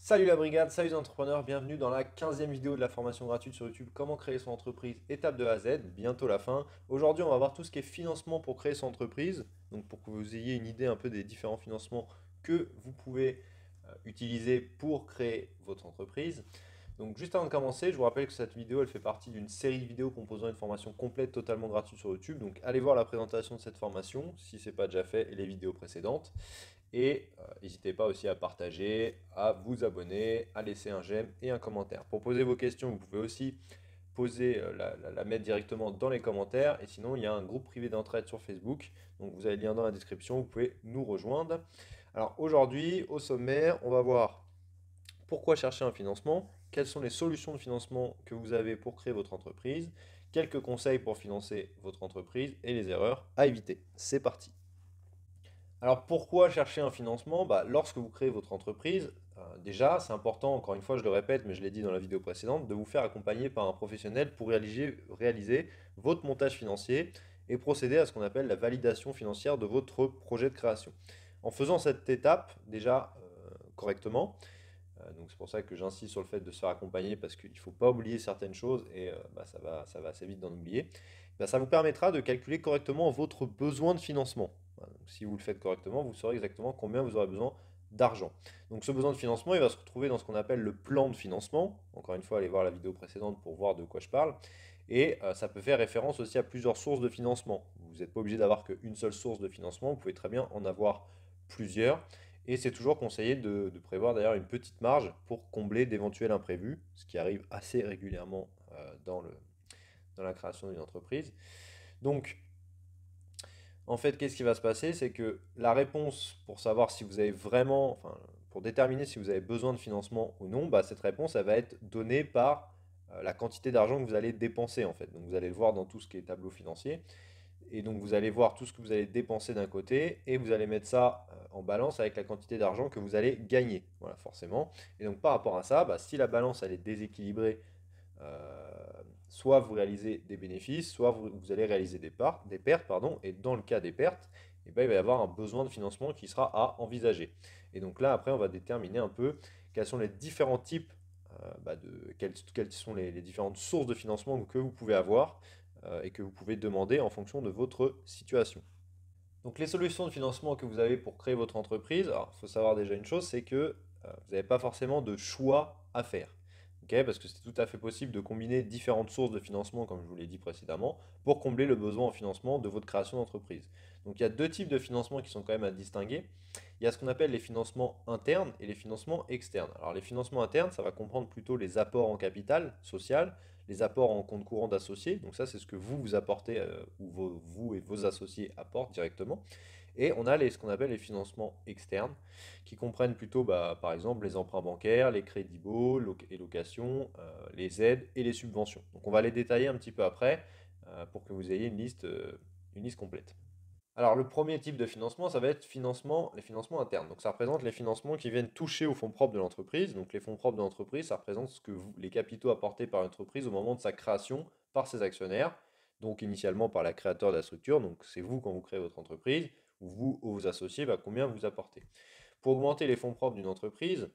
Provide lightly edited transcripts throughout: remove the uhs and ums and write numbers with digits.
Salut la brigade, salut les entrepreneurs, bienvenue dans la 15e vidéo de la formation gratuite sur YouTube Comment créer son entreprise, étape de A à Z, bientôt la fin. Aujourd'hui on va voir tout ce qui est financement pour créer son entreprise, donc pour que vous ayez une idée un peu des différents financements que vous pouvez utiliser pour créer votre entreprise. Donc juste avant de commencer, je vous rappelle que cette vidéo elle fait partie d'une série de vidéos composant une formation complète totalement gratuite sur YouTube. Donc allez voir la présentation de cette formation si ce n'est pas déjà fait et les vidéos précédentes. Et n'hésitez pas aussi à partager, à vous abonner, à laisser un j'aime et un commentaire. Pour poser vos questions, vous pouvez aussi la mettre directement dans les commentaires. Et sinon, il y a un groupe privé d'entraide sur Facebook. Donc vous avez le lien dans la description, vous pouvez nous rejoindre. Alors aujourd'hui, au sommaire, on va voir pourquoi chercher un financement, quelles sont les solutions de financement que vous avez pour créer votre entreprise, quelques conseils pour financer votre entreprise et les erreurs à éviter. C'est parti. Alors pourquoi chercher un financement? Lorsque vous créez votre entreprise, déjà c'est important, encore une fois je le répète, mais je l'ai dit dans la vidéo précédente, de vous faire accompagner par un professionnel pour réaliser votre montage financier et procéder à ce qu'on appelle la validation financière de votre projet de création. En faisant cette étape déjà correctement, donc c'est pour ça que j'insiste sur le fait de se faire accompagner parce qu'il ne faut pas oublier certaines choses et ça va assez vite d'en oublier. Ça vous permettra de calculer correctement votre besoin de financement. Voilà, donc si vous le faites correctement, vous saurez exactement combien vous aurez besoin d'argent. Donc ce besoin de financement, il va se retrouver dans ce qu'on appelle le plan de financement. Encore une fois, allez voir la vidéo précédente pour voir de quoi je parle. Et ça peut faire référence aussi à plusieurs sources de financement. Vous n'êtes pas obligé d'avoir qu'une seule source de financement, vous pouvez très bien en avoir plusieurs. Et c'est toujours conseillé de prévoir d'ailleurs une petite marge pour combler d'éventuels imprévus, ce qui arrive assez régulièrement dans la création d'une entreprise. Donc, en fait, qu'est-ce qui va se passer? C'est que la réponse pour savoir si vous avez vraiment, enfin, pour déterminer si vous avez besoin de financement ou non, cette réponse, elle va être donnée par la quantité d'argent que vous allez dépenser, en fait. Donc, vous allez le voir dans tout ce qui est tableau financier. Et donc vous allez voir tout ce que vous allez dépenser d'un côté et vous allez mettre ça en balance avec la quantité d'argent que vous allez gagner. Voilà, forcément. Et donc par rapport à ça, si la balance elle est déséquilibrée, euh, soit vous réalisez des bénéfices, soit vous allez réaliser des pertes, pardon. Et dans le cas des pertes, il va y avoir un besoin de financement qui sera à envisager. Et donc là, après, on va déterminer un peu quels sont les différents types quelles sont les différentes sources de financement que vous pouvez avoir et que vous pouvez demander en fonction de votre situation. Donc les solutions de financement que vous avez pour créer votre entreprise, alors il faut savoir déjà une chose, c'est que vous n'avez pas forcément de choix à faire. Ok, parce que c'est tout à fait possible de combiner différentes sources de financement, comme je vous l'ai dit précédemment, pour combler le besoin en financement de votre création d'entreprise. Donc il y a deux types de financements qui sont quand même à distinguer. Il y a ce qu'on appelle les financements internes et les financements externes. Alors les financements internes, ça va comprendre plutôt les apports en capital social, les apports en compte courant d'associés. Donc ça, c'est ce que vous apportez ou vous et vos associés apportent directement. Et on a ce qu'on appelle les financements externes, qui comprennent plutôt, par exemple, les emprunts bancaires, les crédits baux et locations, les aides et les subventions. Donc on va les détailler un petit peu après pour que vous ayez une liste complète. Alors, le premier type de financement, ça va être les financements internes. Donc, ça représente les financements qui viennent toucher aux fonds propres de l'entreprise. Donc, les fonds propres de l'entreprise, ça représente les capitaux apportés par l'entreprise au moment de sa création par ses actionnaires. Donc, initialement par la créateur de la structure. Donc, c'est vous quand vous créez votre entreprise, ou vous ou vos associés, combien vous apportez. Pour augmenter les fonds propres d'une entreprise,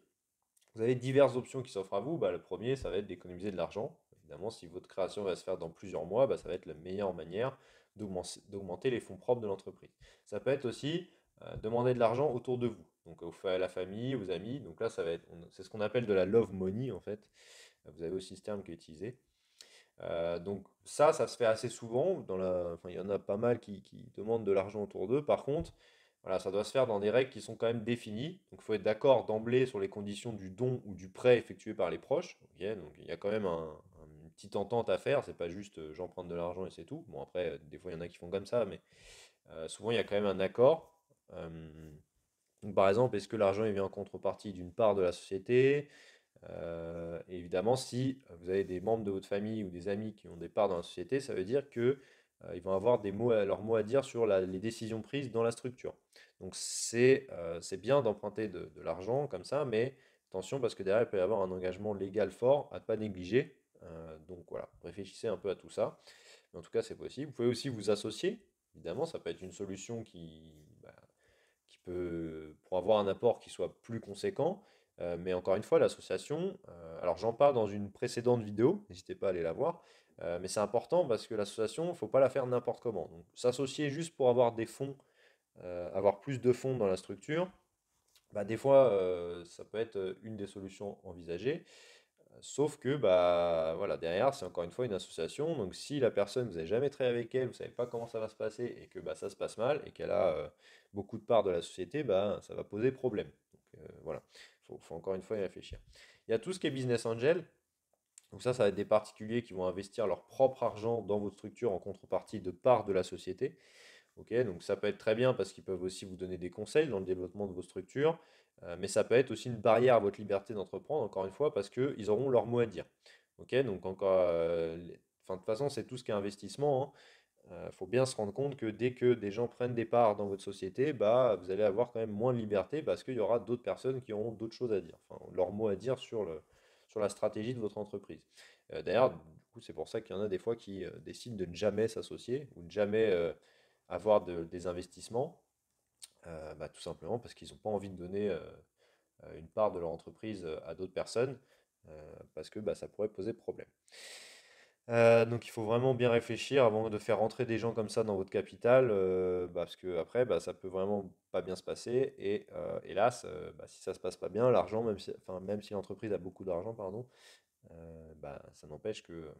vous avez diverses options qui s'offrent à vous. Le premier, ça va être d'économiser de l'argent. Évidemment, si votre création va se faire dans plusieurs mois, ça va être la meilleure manière d'augmenter les fonds propres de l'entreprise. Ça peut être aussi demander de l'argent autour de vous, donc à la famille, aux amis. Donc là, c'est ce qu'on appelle de la love money en fait. Vous avez aussi ce terme qui est utilisé. Donc ça se fait assez souvent. Enfin, il y en a pas mal qui demandent de l'argent autour d'eux. Par contre, voilà, ça doit se faire dans des règles qui sont quand même définies. Donc il faut être d'accord d'emblée sur les conditions du don ou du prêt effectué par les proches. Ok, donc il y a quand même une petite entente à faire. C'est pas juste j'emprunte de l'argent et c'est tout. Bon après, des fois il y en a qui font comme ça, mais souvent il y a quand même un accord. Donc, par exemple, est-ce que l'argent il vient en contrepartie d'une part de la société? Et évidemment, si vous avez des membres de votre famille ou des amis qui ont des parts dans la société, ça veut dire que ils vont avoir leurs mots à dire sur les décisions prises dans la structure. Donc c'est bien d'emprunter de l'argent comme ça, mais attention parce que derrière il peut y avoir un engagement légal fort à ne pas négliger. Donc voilà, réfléchissez un peu à tout ça. Mais en tout cas, c'est possible. Vous pouvez aussi vous associer. Évidemment, ça peut être une solution qui peut, pour avoir un apport qui soit plus conséquent. Mais encore une fois, l'association, alors j'en parle dans une précédente vidéo, n'hésitez pas à aller la voir, mais c'est important parce que l'association, il ne faut pas la faire n'importe comment. Donc s'associer juste pour avoir des fonds, avoir plus de fonds dans la structure, bah, des fois, ça peut être une des solutions envisagées. Sauf que bah voilà, derrière, c'est encore une fois une association. Donc si la personne, vous n'avez jamais travaillé avec elle, vous savez pas comment ça va se passer et que bah, ça se passe mal et qu'elle a beaucoup de parts de la société, bah, ça va poser problème. Donc voilà, faut encore une fois y réfléchir. Il y a tout ce qui est business angel. Donc ça va être des particuliers qui vont investir leur propre argent dans votre structure en contrepartie de parts de la société. Ok, donc ça peut être très bien parce qu'ils peuvent aussi vous donner des conseils dans le développement de vos structures, mais ça peut être aussi une barrière à votre liberté d'entreprendre, encore une fois, parce qu'ils auront leur mot à dire. Ok, donc encore, enfin, de toute façon, c'est tout ce qui est investissement. Il faut bien se rendre compte que dès que des gens prennent des parts dans votre société, bah, vous allez avoir quand même moins de liberté parce qu'il y aura d'autres personnes qui auront d'autres choses à dire, enfin, leur mot à dire sur la stratégie de votre entreprise. D'ailleurs, du coup, c'est pour ça qu'il y en a des fois qui décident de ne jamais s'associer ou de jamais avoir des investissements, bah, tout simplement parce qu'ils n'ont pas envie de donner une part de leur entreprise à d'autres personnes, parce que bah, ça pourrait poser problème. Donc il faut vraiment bien réfléchir avant de faire rentrer des gens comme ça dans votre capital, parce que après, bah, ça peut vraiment pas bien se passer. Et hélas, bah, si ça se passe pas bien, l'argent, enfin, même si l'entreprise a beaucoup d'argent, pardon, bah, ça n'empêche que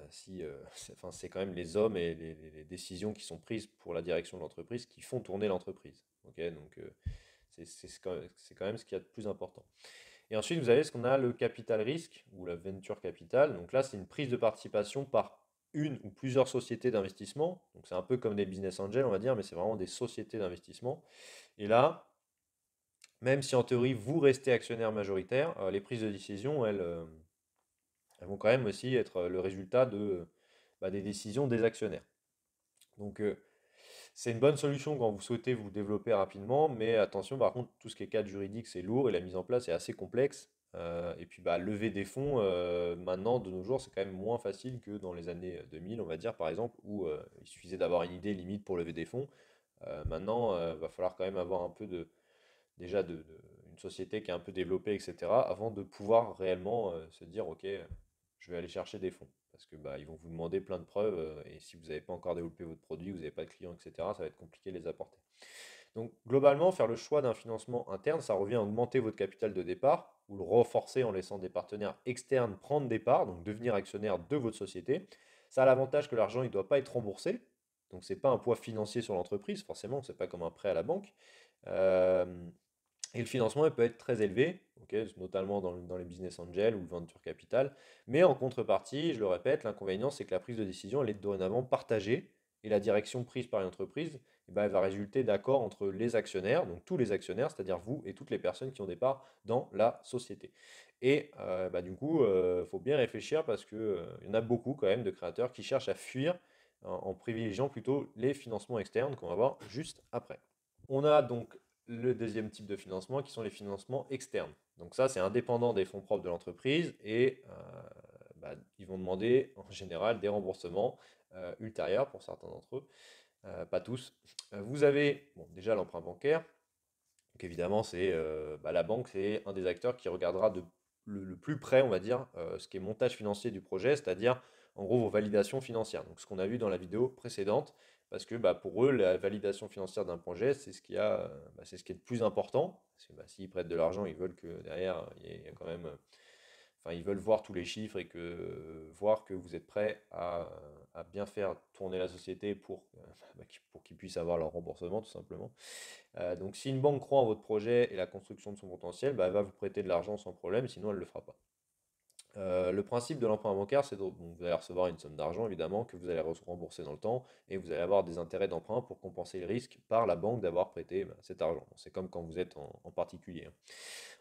si, enfin, c'est quand même les hommes et les décisions qui sont prises pour la direction de l'entreprise qui font tourner l'entreprise. Ok, donc c'est quand même ce qu'il y a de plus important. Et ensuite, vous avez ce qu'on a le capital risque ou la venture capital. Donc là, c'est une prise de participation par une ou plusieurs sociétés d'investissement. Donc c'est un peu comme des business angels, on va dire, mais c'est vraiment des sociétés d'investissement. Et là, même si en théorie vous restez actionnaire majoritaire, les prises de décision, elles vont quand même aussi être le résultat bah, des décisions des actionnaires. Donc c'est une bonne solution quand vous souhaitez vous développer rapidement, mais attention, par contre, tout ce qui est cadre juridique, c'est lourd et la mise en place est assez complexe. Et puis, bah, lever des fonds, maintenant, de nos jours, c'est quand même moins facile que dans les années 2000, on va dire, par exemple, où il suffisait d'avoir une idée limite pour lever des fonds. Maintenant, il va falloir quand même avoir un peu déjà une société qui est un peu développée, etc., avant de pouvoir réellement se dire, ok, je vais aller chercher des fonds. Parce que bah, ils vont vous demander plein de preuves, et si vous n'avez pas encore développé votre produit, vous n'avez pas de clients, etc., ça va être compliqué de les apporter. Donc globalement, faire le choix d'un financement interne, ça revient à augmenter votre capital de départ, ou le renforcer en laissant des partenaires externes prendre des parts, donc devenir actionnaire de votre société. Ça a l'avantage que l'argent ne doit pas être remboursé, donc ce n'est pas un poids financier sur l'entreprise, forcément, c'est pas comme un prêt à la banque. Euh, et le financement il peut être très élevé, ok, notamment dans les business angels ou le venture capital. Mais en contrepartie, je le répète, l'inconvénient, c'est que la prise de décision, elle est dorénavant partagée. Et la direction prise par une entreprise, eh ben, elle va résulter d'accords entre les actionnaires, donc tous les actionnaires, c'est-à-dire vous et toutes les personnes qui ont des parts dans la société. Et bah, du coup, il faut bien réfléchir parce qu'il y en a beaucoup quand même de créateurs qui cherchent à fuir en privilégiant plutôt les financements externes qu'on va voir juste après. On a donc le deuxième type de financement qui sont les financements externes. Donc ça, c'est indépendant des fonds propres de l'entreprise et bah, ils vont demander en général des remboursements ultérieurs pour certains d'entre eux, pas tous. Vous avez bon, déjà l'emprunt bancaire. Donc évidemment, c'est bah, la banque, c'est un des acteurs qui regardera le plus près, on va dire, ce qui est montage financier du projet, c'est-à-dire en gros vos validations financières. Donc ce qu'on a vu dans la vidéo précédente, parce que bah, pour eux, la validation financière d'un projet, c'est ce qui a, bah, c'est ce qui est le plus important. Parce que bah, s'ils prêtent de l'argent, ils veulent que derrière, il y a quand même enfin, ils veulent voir tous les chiffres et voir que vous êtes prêt à bien faire tourner la société pour qu'ils puissent avoir leur remboursement, tout simplement. Donc, si une banque croit en votre projet et la construction de son potentiel, bah, elle va vous prêter de l'argent sans problème, sinon elle ne le fera pas. Le principe de l'emprunt bancaire, c'est donc vous allez recevoir une somme d'argent, évidemment, que vous allez rembourser dans le temps, et vous allez avoir des intérêts d'emprunt pour compenser le risque par la banque d'avoir prêté bah, cet argent. C'est comme quand vous êtes en particulier, hein.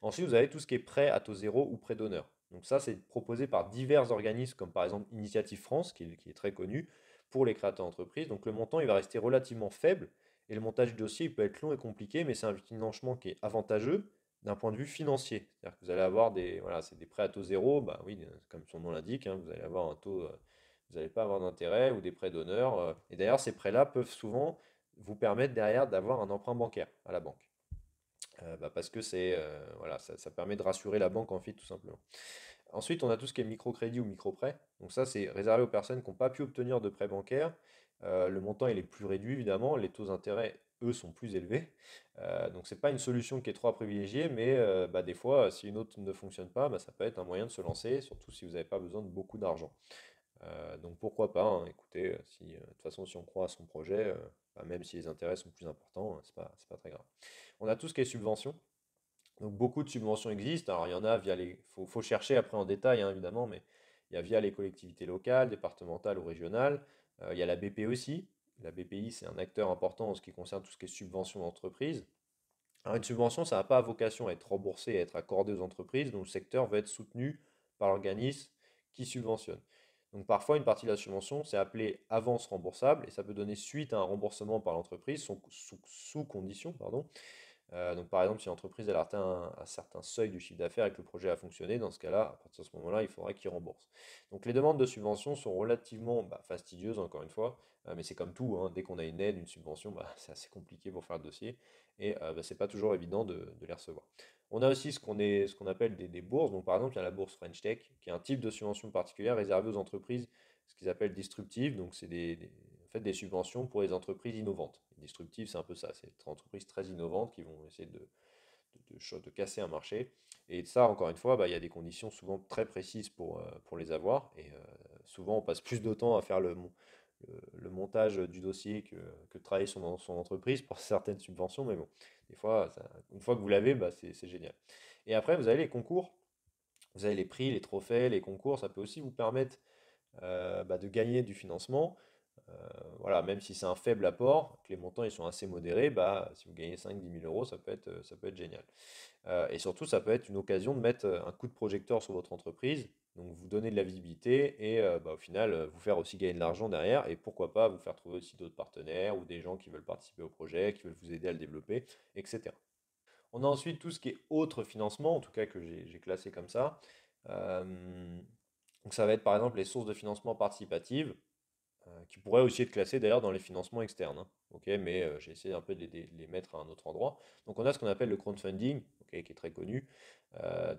Ensuite, vous avez tout ce qui est prêt à taux zéro ou prêt d'honneur. Donc ça, c'est proposé par divers organismes, comme par exemple Initiative France, qui est très connu pour les créateurs d'entreprises. Donc le montant, il va rester relativement faible, et le montage du dossier, il peut être long et compliqué, mais c'est un financement qui est avantageux d'un point de vue financier. C'est-à-dire que vous allez avoir voilà, c'est des prêts à taux zéro, bah oui, comme son nom l'indique, hein, vous allez avoir un taux, vous n'allez pas avoir d'intérêt ou des prêts d'honneur. Et d'ailleurs, ces prêts-là peuvent souvent vous permettre derrière d'avoir un emprunt bancaire à la banque. parce que voilà, ça permet de rassurer la banque en fait, tout simplement. Ensuite, on a tout ce qui est microcrédit ou microprêt. Donc ça, c'est réservé aux personnes qui n'ont pas pu obtenir de prêt bancaire. Le montant, il est plus réduit, évidemment. Les taux d'intérêt, eux, sont plus élevés. Donc c'est pas une solution qui est trop à privilégier, mais des fois, si une autre ne fonctionne pas, ça peut être un moyen de se lancer, surtout si vous n'avez pas besoin de beaucoup d'argent. Donc pourquoi pas, hein, écoutez, si, de toute façon, si on croit à son projet, même si les intérêts sont plus importants, c'est pas très grave. On a tout ce qui est subvention. Donc beaucoup de subventions existent. Alors il y en a via les. Faut chercher après en détail, hein, évidemment, mais il y a via les collectivités locales, départementales ou régionales. Il y a la BP aussi. La BPI, c'est un acteur important en ce qui concerne tout ce qui est subvention d'entreprise. Alors une subvention, ça n'a pas vocation à être remboursée et à être accordée aux entreprises, donc le secteur va être soutenu par l'organisme qui subventionne. Donc parfois, une partie de la subvention, c'est appelé avance remboursable et ça peut donner suite à un remboursement par l'entreprise sous condition, pardon. Donc par exemple, si l'entreprise elle a atteint un certain seuil du chiffre d'affaires et que le projet a fonctionné, dans ce cas-là, à partir de ce moment-là, il faudrait qu'il rembourse. Donc les demandes de subvention sont relativement fastidieuses, encore une fois, mais c'est comme tout, hein, dès qu'on a une aide, une subvention, c'est assez compliqué pour faire le dossier, et c'est pas toujours évident de les recevoir. On a aussi ce qu'on appelle des bourses, donc par exemple, il y a la bourse French Tech, qui est un type de subvention particulière réservée aux entreprises, ce qu'ils appellent disruptives, donc c'est en fait, des subventions pour les entreprises innovantes. Disruptive, c'est un peu ça, c'est des entreprises très innovantes qui vont essayer de casser un marché. Et ça, encore une fois, il y a des conditions souvent très précises pour les avoir. Et souvent, on passe plus de temps à faire le montage du dossier que de travailler sur son entreprise pour certaines subventions. Mais bon, des fois, une fois que vous l'avez, c'est génial. Et après, vous avez les concours. Vous avez les prix, les trophées, les concours. Ça peut aussi vous permettre de gagner du financement. Voilà, même si c'est un faible apport, que les montants ils sont assez modérés, si vous gagnez 5 10 000 euros, ça peut être génial. Et surtout, ça peut être une occasion de mettre un coup de projecteur sur votre entreprise, donc vous donner de la visibilité et au final vous faire aussi gagner de l'argent derrière et pourquoi pas vous faire trouver aussi d'autres partenaires ou des gens qui veulent participer au projet, qui veulent vous aider à le développer, etc. On a ensuite tout ce qui est autre financement, en tout cas que j'ai classé comme ça. Euh, donc ça va être par exemple les sources de financement participative qui pourrait aussi être classé d'ailleurs dans les financements externes, hein. Ok, mais j'ai essayé un peu de les mettre à un autre endroit. Donc on a ce qu'on appelle le crowdfunding, ok, qui est très connu.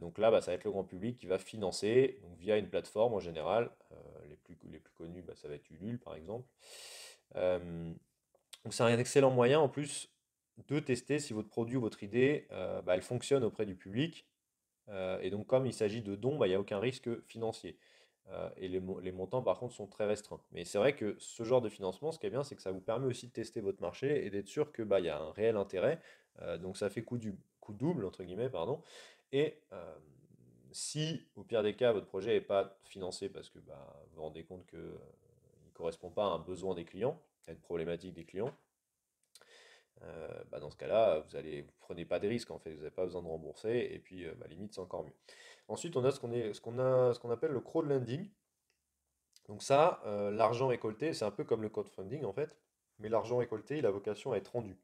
Donc là, ça va être le grand public qui va financer donc via une plateforme en général. Les plus connus, ça va être Ulule par exemple. Euh, donc c'est un excellent moyen en plus de tester si votre produit ou votre idée, elle fonctionne auprès du public. Et donc, comme il s'agit de dons, il n'y a aucun risque financier. Et les montants, par contre, sont très restreints. Mais c'est vrai que ce genre de financement, ce qui est bien, c'est que ça vous permet aussi de tester votre marché et d'être sûr que il y a un réel intérêt. Donc, ça fait coup double, entre guillemets, pardon. Et si, au pire des cas, votre projet n'est pas financé parce que vous vous rendez compte qu'il ne correspond pas à un besoin des clients, à une problématique des clients, dans ce cas-là, vous prenez pas de risque en fait, vous n'avez pas besoin de rembourser, et puis limite c'est encore mieux. Ensuite, on a ce qu'on appelle le crowdlending. Donc ça, l'argent récolté, c'est un peu comme le crowdfunding en fait, mais l'argent récolté, il a vocation à être rendu.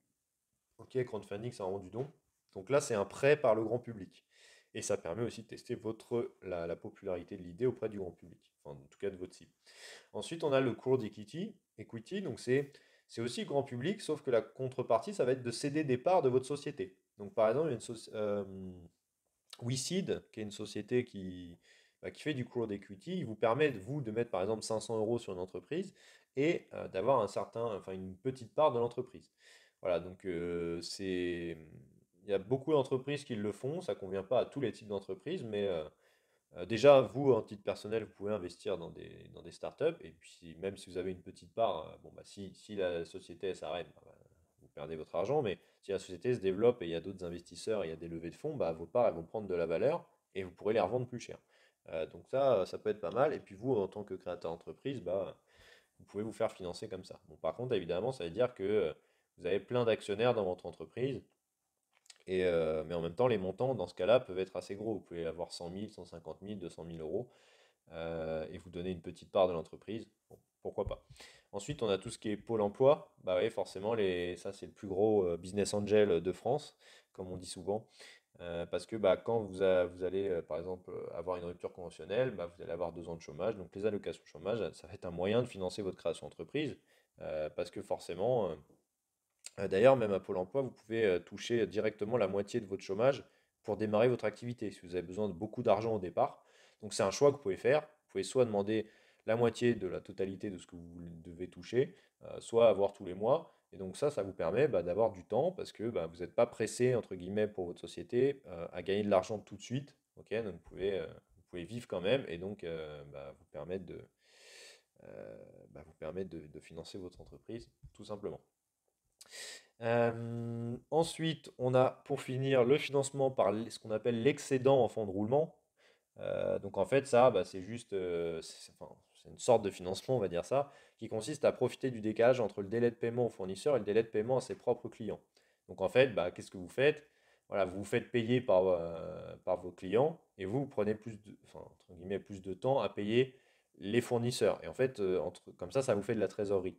Ok, crowdfunding, c'est un rendu don. Donc là, c'est un prêt par le grand public. Et ça permet aussi de tester la popularité de l'idée auprès du grand public, enfin en tout cas de votre cible. Ensuite, on a le crowd equity, donc c'est aussi grand public, sauf que la contrepartie, ça va être de céder des parts de votre société. Donc par exemple, il y a WeSeed, qui est une société qui fait du crowd equity, il vous permet, vous, de mettre par exemple 500 euros sur une entreprise et d'avoir une petite part de l'entreprise. Voilà, donc il y a beaucoup d'entreprises qui le font, ça ne convient pas à tous les types d'entreprises, mais déjà, vous, en titre personnel, vous pouvez investir dans des startups, et puis même si vous avez une petite part, si la société elle s'arrête, vous perdez votre argent, mais si la société se développe et il y a d'autres investisseurs, et il y a des levées de fonds, vos parts elles vont prendre de la valeur et vous pourrez les revendre plus cher. Donc ça peut être pas mal. Et puis vous, en tant que créateur d'entreprise, vous pouvez vous faire financer comme ça. Bon, par contre, évidemment, ça veut dire que vous avez plein d'actionnaires dans votre entreprise. Mais en même temps, les montants, dans ce cas-là, peuvent être assez gros. Vous pouvez avoir 100 000, 150 000, 200 000 euros et vous donner une petite part de l'entreprise. Bon, pourquoi pas. Ensuite, on a tout ce qui est Pôle emploi. Bah oui, forcément, ça, c'est le plus gros business angel de France, comme on dit souvent. Parce que quand vous allez, par exemple, avoir une rupture conventionnelle, vous allez avoir 2 ans de chômage. Donc, les allocations chômage, ça va être un moyen de financer votre création d'entreprise. Parce que forcément, D'ailleurs, même à Pôle emploi, vous pouvez toucher directement la moitié de votre chômage pour démarrer votre activité, si vous avez besoin de beaucoup d'argent au départ. Donc c'est un choix que vous pouvez faire. Vous pouvez soit demander la moitié de la totalité de ce que vous devez toucher, soit avoir tous les mois. Et donc ça vous permet d'avoir du temps parce que vous n'êtes pas pressé, entre guillemets, pour votre société à gagner de l'argent tout de suite. Ok, donc vous pouvez vivre quand même et donc vous permettre vous permettre de financer votre entreprise, tout simplement. Ensuite, on a pour finir le financement par ce qu'on appelle l'excédent en fonds de roulement. Donc en fait, ça, c'est juste, enfin, c'est une sorte de financement, on va dire ça, qui consiste à profiter du décalage entre le délai de paiement au fournisseur et le délai de paiement à ses propres clients. Donc en fait, qu'est-ce que vous faites? Voilà, vous vous faites payer par vos clients et vous prenez enfin, entre guillemets, plus de temps à payer les fournisseurs. Et en fait, comme ça vous fait de la trésorerie.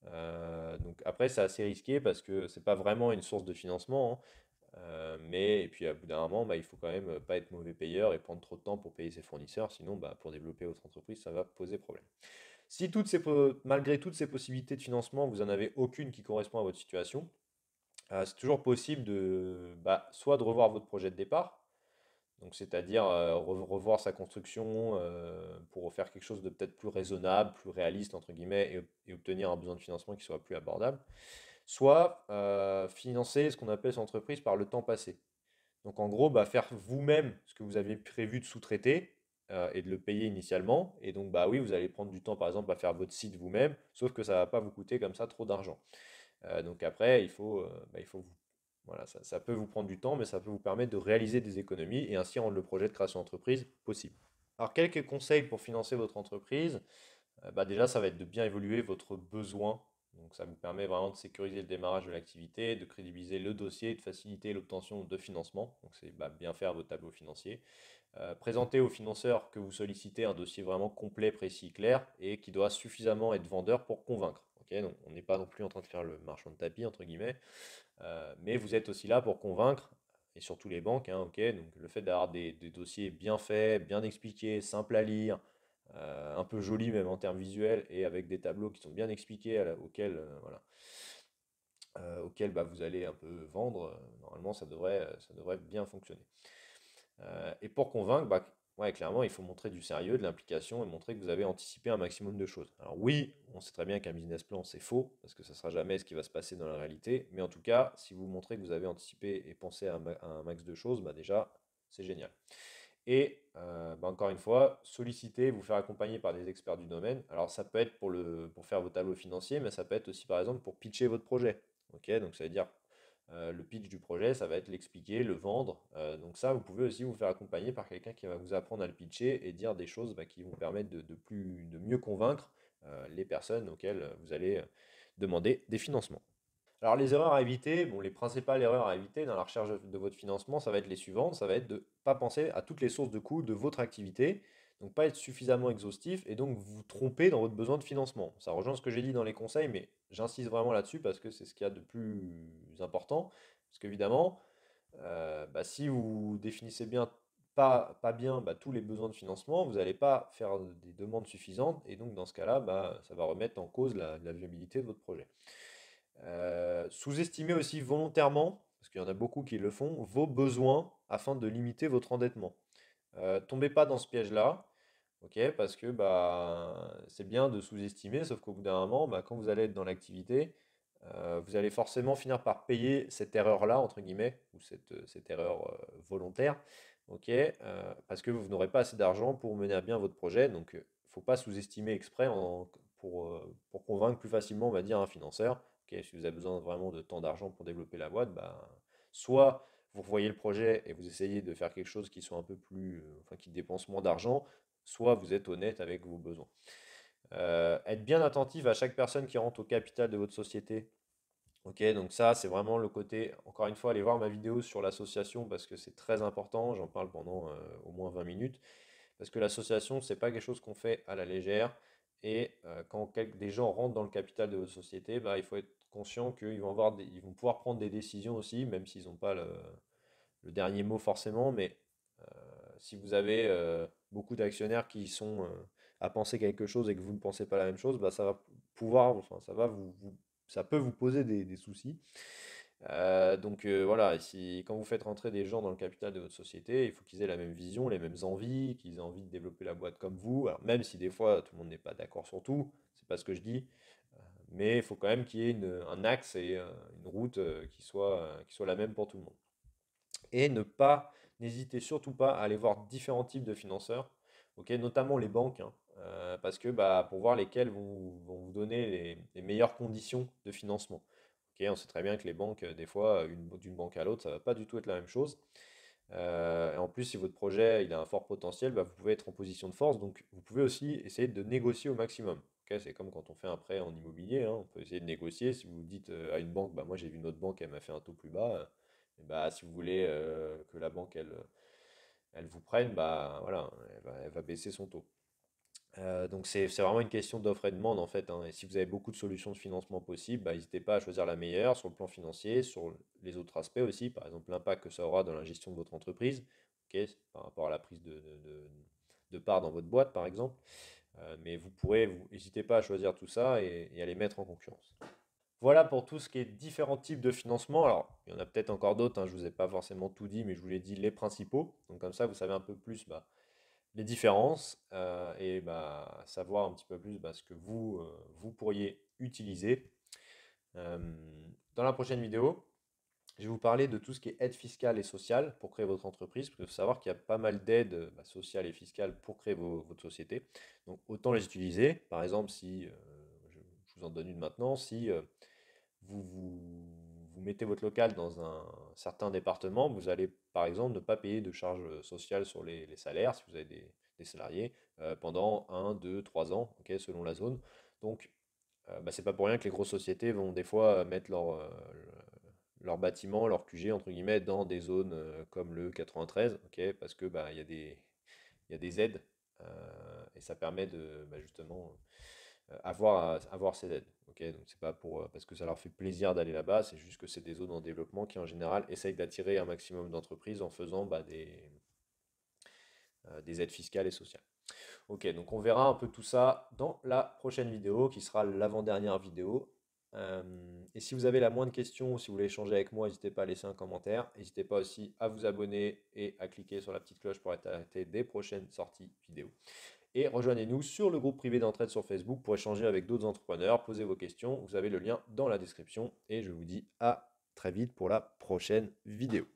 Donc après, c'est assez risqué parce que c'est pas vraiment une source de financement, hein. Mais et puis à bout d'un moment, il faut quand même pas être mauvais payeur et prendre trop de temps pour payer ses fournisseurs, sinon pour développer votre entreprise, ça va poser problème. Si malgré toutes ces possibilités de financement, vous n'en avez aucune qui correspond à votre situation, c'est toujours possible soit de revoir votre projet de départ, donc c'est-à-dire revoir sa construction pour faire quelque chose de peut-être plus raisonnable, plus réaliste entre guillemets, et obtenir un besoin de financement qui soit plus abordable. Soit financer ce qu'on appelle son entreprise par le temps passé. Donc en gros, faire vous-même ce que vous aviez prévu de sous-traiter et de le payer initialement. Et donc oui, vous allez prendre du temps par exemple à faire votre site vous-même, sauf que ça ne va pas vous coûter comme ça trop d'argent. Donc après, il faut voilà, ça peut vous prendre du temps, mais ça peut vous permettre de réaliser des économies et ainsi rendre le projet de création d'entreprise possible. Alors quelques conseils pour financer votre entreprise. Déjà, ça va être de bien évaluer votre besoin. Donc, ça vous permet vraiment de sécuriser le démarrage de l'activité, de crédibiliser le dossier et de faciliter l'obtention de financement. Donc, c'est bien faire vos tableaux financiers. Présenter aux financeurs que vous sollicitez un dossier vraiment complet, précis, clair et qui doit suffisamment être vendeur pour convaincre. Ok, donc, on n'est pas non plus en train de faire le marchand de tapis, entre guillemets, mais vous êtes aussi là pour convaincre. Et surtout les banques, hein, ok. Donc le fait d'avoir des dossiers bien faits, bien expliqués, simples à lire, un peu joli même en termes visuels et avec des tableaux qui sont bien expliqués auxquels vous allez un peu vendre, normalement ça devrait bien fonctionner. Et pour convaincre, ouais, clairement, il faut montrer du sérieux, de l'implication et montrer que vous avez anticipé un maximum de choses. Alors oui, on sait très bien qu'un business plan, c'est faux, parce que ça ne sera jamais ce qui va se passer dans la réalité, mais en tout cas, si vous montrez que vous avez anticipé et pensé à un max de choses, déjà, c'est génial. Et encore une fois, solliciter, vous faire accompagner par des experts du domaine. Alors ça peut être pour faire vos tableaux financiers, mais ça peut être aussi par exemple pour pitcher votre projet. Ok, donc ça veut dire le pitch du projet, ça va être l'expliquer, le vendre. Donc ça, vous pouvez aussi vous faire accompagner par quelqu'un qui va vous apprendre à le pitcher et dire des choses qui vont permettre de mieux convaincre les personnes auxquelles vous allez demander des financements. Alors les erreurs à éviter, bon, les principales erreurs à éviter dans la recherche de votre financement, ça va être les suivantes. Ça va être de ne pas penser à toutes les sources de coûts de votre activité, donc pas être suffisamment exhaustif et donc vous tromper dans votre besoin de financement. Ça rejoint ce que j'ai dit dans les conseils, mais j'insiste vraiment là-dessus parce que c'est ce qu'il y a de plus important. Parce qu'évidemment, si vous définissez pas bien tous les besoins de financement, vous n'allez pas faire des demandes suffisantes et donc dans ce cas-là, ça va remettre en cause la viabilité de votre projet. Sous-estimez aussi volontairement, parce qu'il y en a beaucoup qui le font, vos besoins afin de limiter votre endettement. Tombez pas dans ce piège-là, ok, parce que c'est bien de sous-estimer, sauf qu'au bout d'un moment, quand vous allez être dans l'activité, vous allez forcément finir par payer cette erreur-là, entre guillemets, ou cette erreur volontaire, ok, parce que vous n'aurez pas assez d'argent pour mener à bien votre projet, donc il ne faut pas sous-estimer exprès pour convaincre plus facilement, on va dire, un financeur. Ok, si vous avez besoin vraiment de tant d'argent pour développer la boîte, soit vous revoyez le projet et vous essayez de faire quelque chose qui soit un peu plus, enfin qui dépense moins d'argent, soit vous êtes honnête avec vos besoins. Être bien attentif à chaque personne qui rentre au capital de votre société. Ok, donc ça, c'est vraiment le côté, encore une fois, allez voir ma vidéo sur l'association parce que c'est très important, j'en parle pendant au moins 20 minutes, parce que l'association, c'est pas quelque chose qu'on fait à la légère, et quand des gens rentrent dans le capital de votre société, il faut être conscient qu'ils vont ils vont pouvoir prendre des décisions aussi, même s'ils n'ont pas le dernier mot forcément, mais si vous avez beaucoup d'actionnaires qui sont à penser quelque chose et que vous ne pensez pas la même chose, ça va pouvoir, enfin, ça va ça peut vous poser des soucis. Voilà, si, quand vous faites rentrer des gens dans le capital de votre société, il faut qu'ils aient la même vision, les mêmes envies, qu'ils aient envie de développer la boîte comme vous. Alors, même si des fois tout le monde n'est pas d'accord sur tout, c'est pas ce que je dis, mais il faut quand même qu'il y ait un axe et une route qui soit la même pour tout le monde. Et n'hésitez surtout pas à aller voir différents types de financeurs, ok, notamment les banques, hein, parce que bah, pour voir lesquels vont vous donner les meilleures conditions de financement. Ok, on sait très bien que les banques, des fois, d'une banque à l'autre, ça ne va pas du tout être la même chose. Et en plus, si votre projet il a un fort potentiel, bah, vous pouvez être en position de force, donc vous pouvez aussi essayer de négocier au maximum. Ok, c'est comme quand on fait un prêt en immobilier, hein, on peut essayer de négocier. Si vous dites à une banque, bah, moi j'ai vu notre banque, elle m'a fait un taux plus bas, et bah, si vous voulez que la banque elle vous prenne, bah, voilà, elle va baisser son taux. Donc c'est vraiment une question d'offre et de demande en fait, hein. Et si vous avez beaucoup de solutions de financement possibles, bah, n'hésitez pas à choisir la meilleure sur le plan financier, sur les autres aspects aussi, par exemple l'impact que ça aura dans la gestion de votre entreprise, ok, par rapport à la prise de part dans votre boîte par exemple. Mais n'hésitez pas à choisir tout ça et à les mettre en concurrence. Voilà pour tout ce qui est différents types de financement. Alors, il y en a peut-être encore d'autres, hein, je ne vous ai pas forcément tout dit, mais je vous l'ai dit les principaux. Donc comme ça, vous savez un peu plus bah, les différences et bah, savoir un petit peu plus bah, ce que vous pourriez utiliser. Dans la prochaine vidéo, je vais vous parler de tout ce qui est aide fiscale et sociale pour créer votre entreprise, parce qu'il faut savoir qu'il y a pas mal d'aides bah, sociales et fiscales pour créer votre société. Donc autant les utiliser. Par exemple, si je vous en donne une maintenant, si vous mettez votre local dans un certain département, vous allez par exemple ne pas payer de charges sociales sur les salaires si vous avez des salariés pendant 1, 2, 3 ans, ok, selon la zone. Donc, bah, c'est pas pour rien que les grosses sociétés vont des fois mettre leur bâtiment, leur QG entre guillemets, dans des zones comme le 93, ok, parce que bah, il y a des aides et ça permet de bah, justement avoir ces aides. Ok, donc c'est pas parce que ça leur fait plaisir d'aller là-bas, c'est juste que c'est des zones en développement qui en général essayent d'attirer un maximum d'entreprises en faisant bah, des aides fiscales et sociales. Ok, donc on verra un peu tout ça dans la prochaine vidéo qui sera l'avant-dernière vidéo. Et si vous avez la moindre question ou si vous voulez échanger avec moi, n'hésitez pas à laisser un commentaire. N'hésitez pas aussi à vous abonner et à cliquer sur la petite cloche pour être alerté des prochaines sorties vidéo. Et rejoignez-nous sur le groupe privé d'entraide sur Facebook pour échanger avec d'autres entrepreneurs, poser vos questions. Vous avez le lien dans la description et je vous dis à très vite pour la prochaine vidéo.